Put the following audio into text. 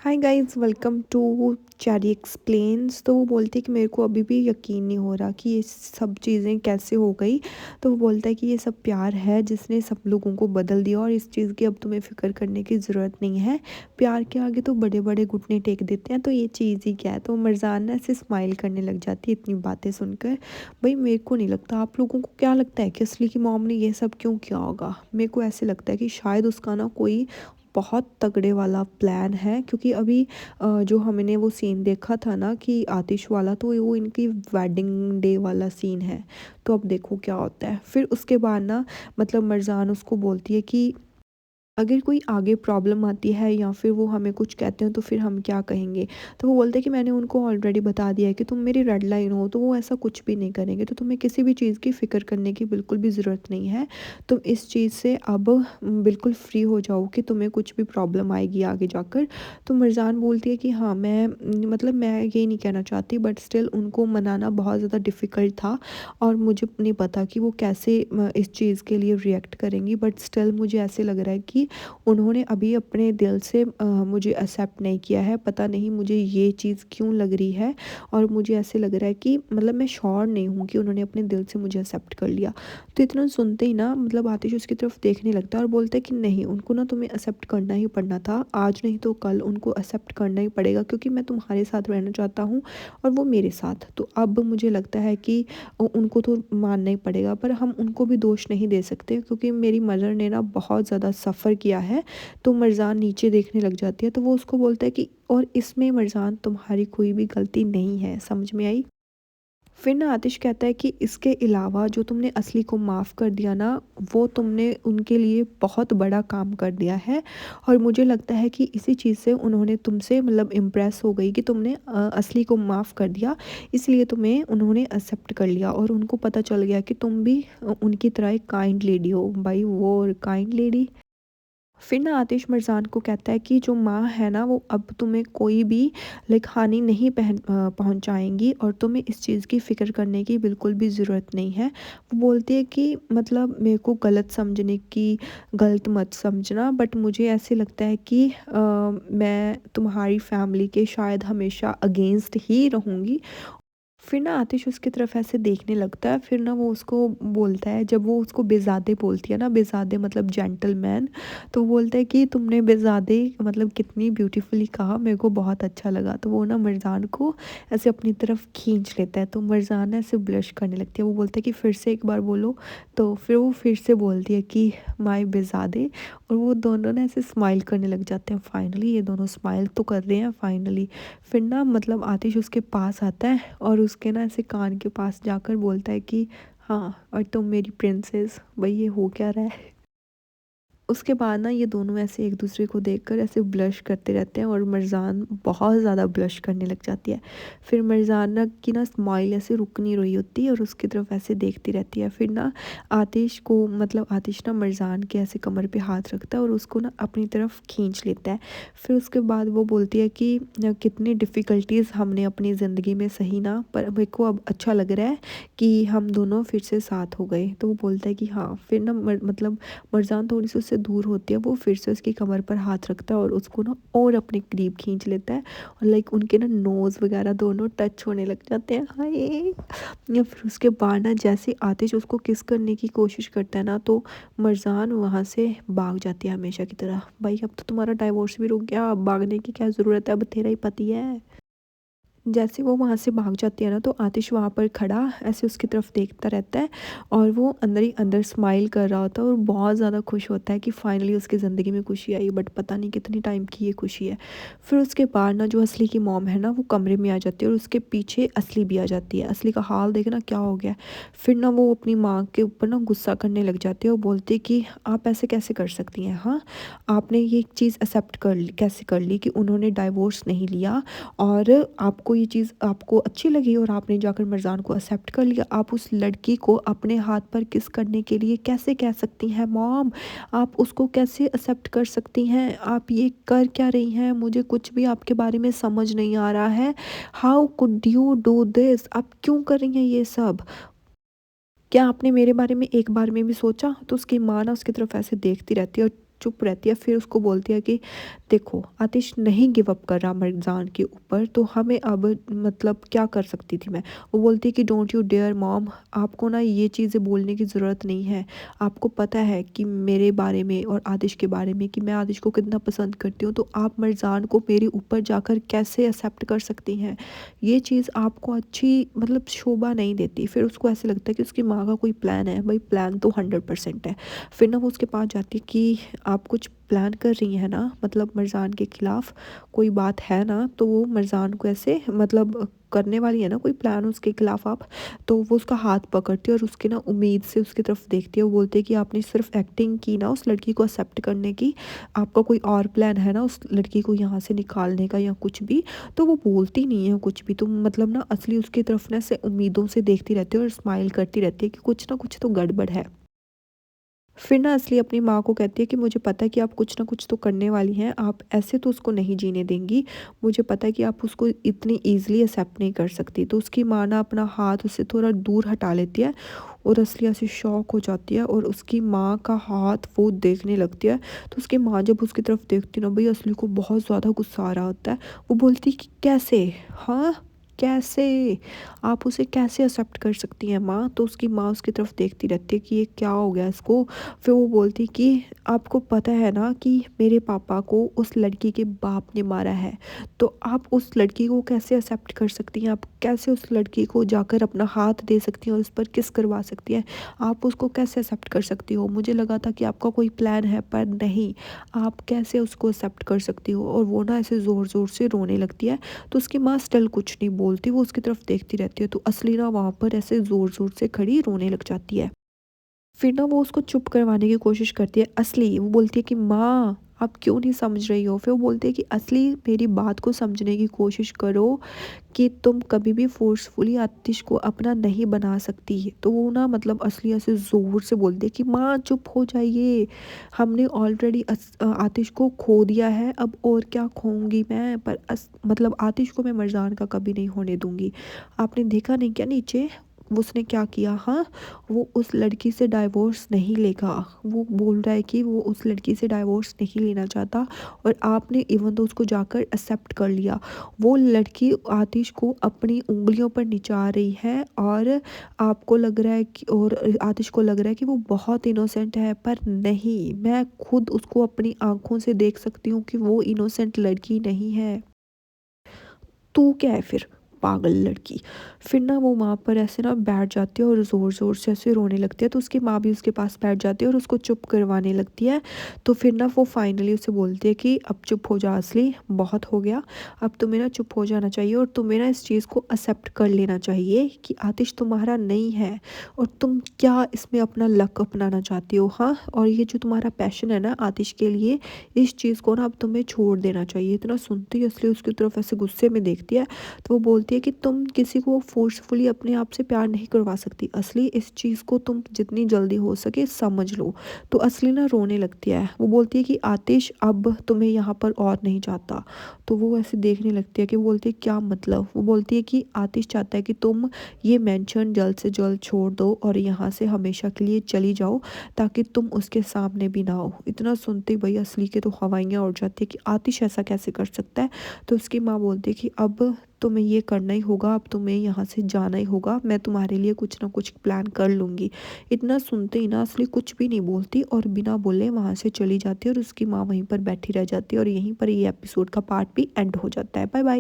Hi guys, welcome to Cherry Explains. तो वो बोलती है कि मेरे को अभी भी यकीन नहीं हो रहा कि ये सब चीज़ें कैसे हो गई। तो वो बोलता है कि ये सब प्यार है जिसने सब लोगों को बदल दिया और इस चीज़ की अब तुम्हें फ़िक्र करने की ज़रूरत नहीं है। प्यार के आगे तो बड़े बड़े घुटने टेक देते हैं, तो ये चीज़ ही क्या है। तो मरजान ना ऐसे स्माइल करने लग जाती है इतनी बातें सुनकर। भाई मेरे को नहीं लगता, आप लोगों को क्या लगता है कि असली की मॉम ने ये सब क्यों किया होगा। मेरे को ऐसे लगता है कि शायद उसका ना कोई बहुत तगड़े वाला प्लान है, क्योंकि अभी जो हमने वो सीन देखा था ना कि आतिश वाला, तो वो इनकी वेडिंग डे वाला सीन है। तो अब देखो क्या होता है। फिर उसके बाद ना मतलब मरजान उसको बोलती है कि अगर कोई आगे प्रॉब्लम आती है या फिर वो हमें कुछ कहते हैं तो फिर हम क्या कहेंगे। तो वो बोलते हैं कि मैंने उनको ऑलरेडी बता दिया है कि तुम मेरी रेड लाइन हो, तो वो ऐसा कुछ भी नहीं करेंगे, तो तुम्हें किसी भी चीज़ की फ़िक्र करने की बिल्कुल भी ज़रूरत नहीं है। तुम इस चीज़ से अब बिल्कुल फ्री हो जाओ कि तुम्हें कुछ भी प्रॉब्लम आएगी आगे जाकर। तो मिर्ज़ान बोलती है कि हाँ मैं मतलब मैं ये नहीं कहना चाहती, बट स्टिल उनको मनाना बहुत ज़्यादा डिफ़िकल्ट था और मुझे नहीं पता कि वो कैसे इस चीज़ के लिए रिएक्ट करेंगी। बट स्टिल मुझे ऐसे लग रहा है कि उन्होंने अभी अपने दिल से मुझे एक्सेप्ट नहीं किया है। पता नहीं मुझे ये चीज़ क्यों लग रही है, और मुझे ऐसे लग रहा है कि मतलब मैं श्योर नहीं हूँ कि उन्होंने अपने दिल से मुझे एक्सेप्ट कर लिया। तो इतना सुनते ही ना मतलब आतिश उसकी तरफ देखने लगता है और बोलता है कि नहीं, उनको ना तुम्हें एक्सेप्ट करना ही पड़ना था। आज नहीं तो कल उनको एक्सेप्ट करना ही पड़ेगा, क्योंकि मैं तुम्हारे साथ रहना चाहता हूँ और वो मेरे साथ। तो अब मुझे लगता है कि उनको तो मानना ही पड़ेगा, पर हम उनको भी दोष नहीं दे सकते, क्योंकि मेरी मदर ने ना बहुत ज़्यादा सफ़र किया है। तो मरजान नीचे देखने लग जाती है, तो वो उसको बोलता है कि और इसमें मरजान तुम्हारी कोई भी गलती नहीं है। समझ में आई। फिर ना आतिश कहता है कि इसके अलावा जो तुमने असली को माफ़ कर दिया ना, वो तुमने उनके लिए बहुत बड़ा काम कर दिया है। और मुझे लगता है कि इसी चीज़ से उन्होंने तुमसे मतलब इम्प्रेस हो गई कि तुमने असली को माफ़ कर दिया, इसलिए तुम्हें उन्होंने एक्सेप्ट कर लिया और उनको पता चल गया कि तुम भी उनकी तरह एक काइंड लेडी हो। भाई वो काइंड लेडी। फिर ना आतिश मिर्ज़ान को कहता है कि जो माँ है ना, वो अब तुम्हें कोई भी लाइक हानि नहीं पहुँचाएँगी और तुम्हें इस चीज़ की फ़िक्र करने की बिल्कुल भी ज़रूरत नहीं है। वो बोलती है कि मतलब मेरे को गलत समझने की गलत मत समझना, बट मुझे ऐसे लगता है कि मैं तुम्हारी फ़ैमिली के शायद हमेशा अगेंस्ट ही रहूँगी। फिर ना आतिश उसकी तरफ ऐसे देखने लगता है। फिर ना वो उसको बोलता है, जब वो उसको बेज़ादे बोलती है ना, बेज़ादे मतलब जेंटलमैन, तो वो बोलता है कि तुमने बेज़ादे मतलब कितनी ब्यूटीफुली कहा, मेरे को बहुत अच्छा लगा। तो वो ना मरजान को ऐसे अपनी तरफ खींच लेता है, तो मरजान ना ऐसे ब्लश करने लगती है। वो बोलता है कि फिर से एक बार बोलो। तो फिर वो फिर से बोलती है कि माय बेज़ादे। और वो दोनों ना ऐसे स्माइल करने लग जाते हैं। फाइनली ये दोनों स्माइल तो कर रहे हैं फाइनली। फिर ना मतलब आतिश उसके पास आता है और उसके ना ऐसे कान के पास जाकर बोलता है कि हाँ, और तुम मेरी प्रिंसेस। भाई ये हो क्या रहा है। उसके बाद ना ये दोनों ऐसे एक दूसरे को देखकर ऐसे ब्लश करते रहते हैं और मरजान बहुत ज़्यादा ब्लश करने लग जाती है। फिर मरजान ना की ना स्माइल ऐसे रुक नहीं रही होती और उसकी तरफ ऐसे देखती रहती है। फिर ना आतिश को मतलब आतिश ना मरजान के ऐसे कमर पे हाथ रखता है और उसको ना अपनी तरफ खींच लेता है। फिर उसके बाद वो बोलती है कि कितनी डिफ़िकल्टीज़ हमने अपनी ज़िंदगी में सही ना, पर मेरे को अब अच्छा लग रहा है कि हम दोनों फिर से साथ हो गए। तो वो बोलता है कि हाँ। फिर ना मतलब मरजान थोड़ी सी उससे दूर होती है, वो फिर से उसकी कमर पर हाथ रखता है और उसको ना और अपने करीब खींच लेता है। और लाइक उनके ना नोज़ वगैरह दोनों टच होने लग जाते हैं। हाय। या फिर उसके बाद ना जैसे आतिश उसको किस करने की कोशिश करता है ना, तो मरजान वहाँ से भाग जाती है हमेशा की तरह। भाई अब तो तुम्हारा डाइवोर्स भी रुक गया, अब भागने की क्या ज़रूरत है, अब तेरा ही पति है। जैसे वो वहाँ से भाग जाती है ना, तो आतिश वहाँ पर खड़ा ऐसे उसकी तरफ देखता रहता है और वो अंदर ही अंदर स्माइल कर रहा होता है और बहुत ज़्यादा खुश होता है कि फाइनली उसकी ज़िंदगी में खुशी आई। बट पता नहीं कितनी टाइम की ये खुशी है। फिर उसके बाद ना जो असली की मॉम है ना, वो कमरे में आ जाती है और उसके पीछे असली भी आ जाती है। असली का हाल देखना क्या हो गया। फिर ना वो अपनी माँ के ऊपर ना गुस्सा करने लग जाती है और बोलती है कि आप ऐसे कैसे कर सकती हैं। हाँ, आपने ये चीज़ एक्सेप्ट कर ली, कैसे कर ली कि उन्होंने डाइवोर्स नहीं लिया और आपको ये चीज़ आपको अच्छी लगी और आपने जाकर मरजान को एक्सेप्ट कर लिया। आप उस लड़की को अपने हाथ पर किस करने के लिए कैसे कह सकती हैं मॉम। आप उसको कैसे एक्सेप्ट कर सकती हैं। आप ये कर क्या रही हैं, मुझे कुछ भी आपके बारे में समझ नहीं आ रहा है। How could you do this, आप क्यों कर रही हैं ये सब। क्या आपने मेरे बारे में एक बार में भी सोचा। तो उसकी माँ ना उसकी तरफ ऐसे देखती रहती है और चुप रहती है। फिर उसको बोलती है कि देखो आतिश नहीं गिव अप कर रहा मरजान के ऊपर, तो हमें अब मतलब क्या कर सकती थी मैं। वो बोलती है कि डोंट यू डेयर मॉम, आपको ना ये चीज़ें बोलने की ज़रूरत नहीं है। आपको पता है कि मेरे बारे में और आतिश के बारे में कि मैं आतिश को कितना पसंद करती हूँ, तो आप मरजान को मेरे ऊपर जाकर कैसे एक्सेप्ट कर सकती हैं। ये चीज़ आपको अच्छी मतलब शोभा नहीं देती। फिर उसको ऐसे लगता है कि उसकी माँ का कोई प्लान है। भाई प्लान तो 100% है। फिर ना वो उसके पास जाती है कि आप कुछ प्लान कर रही हैं ना, मतलब मरजान के खिलाफ कोई बात है ना। तो वो मरजान को ऐसे मतलब करने वाली है ना कोई प्लान उसके खिलाफ आप। तो वो उसका हाथ पकड़ती है और उसके ना उम्मीद से उसकी तरफ देखती है। वो बोलते हैं कि आपने सिर्फ एक्टिंग की ना उस लड़की को एक्सेप्ट करने की, आपका कोई और प्लान है ना उस लड़की को यहाँ से निकालने का या कुछ भी। तो वो बोलती नहीं है कुछ भी। तो मतलब ना असली उसकी तरफ ना से उम्मीदों से देखती रहती है और स्माइल करती रहती है कि कुछ ना कुछ तो गड़बड़ है। फिर ना असली अपनी माँ को कहती है कि मुझे पता है कि आप कुछ ना कुछ तो करने वाली हैं, आप ऐसे तो उसको नहीं जीने देंगी। मुझे पता है कि आप उसको इतनी ईज़िली एक्सेप्ट नहीं कर सकती। तो उसकी माँ ना अपना हाथ उससे थोड़ा दूर हटा लेती है और असली ऐसे शॉक हो जाती है और उसकी माँ का हाथ वो देखने लगती है। तो उसकी माँ जब उसकी तरफ देखती है ना, भई असली को बहुत ज़्यादा गुस्सा आ रहा होता है। वो बोलती है कि कैसे? हाँ, कैसे? आप उसे कैसे एक्सेप्ट कर सकती हैं माँ? तो उसकी माँ उसकी तरफ देखती रहती है कि ये क्या हो गया इसको। फिर वो बोलती कि आपको पता है ना कि मेरे पापा को उस लड़की के बाप ने मारा है, तो आप उस लड़की को कैसे एक्सेप्ट कर सकती हैं? आप कैसे उस लड़की को जाकर अपना हाथ दे सकती हैं और उस पर किस करवा सकती हैं? आप उसको कैसे एक्सेप्ट कर सकती हो? मुझे लगा था कि आपका कोई प्लान है, पर नहीं। आप कैसे उसको एक्सेप्ट कर सकती हो? और वो ना ऐसे ज़ोर-ज़ोर से रोने लगती है। तो उसकी माँ स्टिल कुछ नहीं बोलती, वो उसकी तरफ देखती रहती है। तो असली ना वहाँ पर ऐसे ज़ोर-ज़ोर से खड़ी रोने लग जाती है। फिर ना वो उसको चुप करवाने की कोशिश करती है असली। वो बोलती है कि माँ आप क्यों नहीं समझ रही हो? फिर वो बोलती है कि असली मेरी बात को समझने की कोशिश करो कि तुम कभी भी फ़ोर्सफुली आतिश को अपना नहीं बना सकती। तो वो ना मतलब असली ऐसे ज़ोर से बोलती है कि माँ चुप हो जाइए। हमने ऑलरेडी आतिश को खो दिया है, अब और क्या खोऊँगी मैं? पर मतलब आतिश को मैं मरजान का कभी नहीं होने दूँगी। आपने देखा नहीं क्या नीचे उसने क्या किया? हाँ, वो उस लड़की से डाइवोर्स नहीं लेगा। वो बोल रहा है कि वो उस लड़की से डाइवोर्स नहीं लेना चाहता और आपने इवन तो उसको जाकर एक्सेप्ट कर लिया। वो लड़की आतिश को अपनी उँगलियों पर नचा रही है और आपको लग रहा है कि और आतिश को लग रहा है कि वो बहुत इनोसेंट है, पर नहीं, मैं खुद उसको अपनी आँखों से देख सकती हूँ कि वो इनोसेंट लड़की नहीं है। तू क्या है फिर? पागल लड़की। फिर ना वो वहाँ पर ऐसे ना बैठ जाती है और ज़ोर-ज़ोर से ऐसे रोने लगती है। तो उसकी माँ भी उसके पास बैठ जाती है और उसको चुप करवाने लगती है। तो फिर ना वो फाइनली उसे बोलती है कि अब चुप हो जा असली, बहुत हो गया। अब तुम्हें ना चुप हो जाना चाहिए और तुम्हें ना इस चीज़ को एक्सेप्ट कर लेना चाहिए कि आतिश तुम्हारा नहीं है और तुम क्या इसमें अपना लक अपनाना चाहती हो, हाँ? और ये जो तुम्हारा पैशन है ना आतिश के लिए, इस चीज़ को ना अब तुम्हें छोड़ देना चाहिए। इतना सुनते ही असली उसकी तरफ ऐसे गुस्से में देखती है। तो वो बोलती है कि तुम किसी को फ़ोर्सफुली अपने आप से प्यार नहीं करवा सकती। असली इस चीज़ को तुम जितनी जल्दी हो सके समझ लो। तो असली ना रोने लगती है। वो बोलती है कि आतिश अब तुम्हें यहाँ पर और नहीं चाहता। तो वो ऐसे देखने लगती है कि वो बोलती है क्या मतलब? वो बोलती है कि आतिश चाहता है कि तुम ये मेंशन जल्द से जल्द छोड़ दो और यहाँ से हमेशा के लिए चली जाओ, ताकि तुम उसके सामने भी ना हो। इतना सुनते ही भई असली के तो हवाइयाँ उड़ जाती है कि आतिश ऐसा कैसे कर सकता है? तो उसकी माँ बोलती है कि अब तुम्हें ये करना ही होगा, अब तुम्हें यहाँ से जाना ही होगा, मैं तुम्हारे लिए कुछ ना कुछ प्लान कर लूँगी। इतना सुनते ही ना असली कुछ भी नहीं बोलती और बिना बोले वहाँ से चली जाती है और उसकी माँ वहीं पर बैठी रह जाती है और यहीं पर ये एपिसोड का पार्ट भी एंड हो जाता है। Bye bye.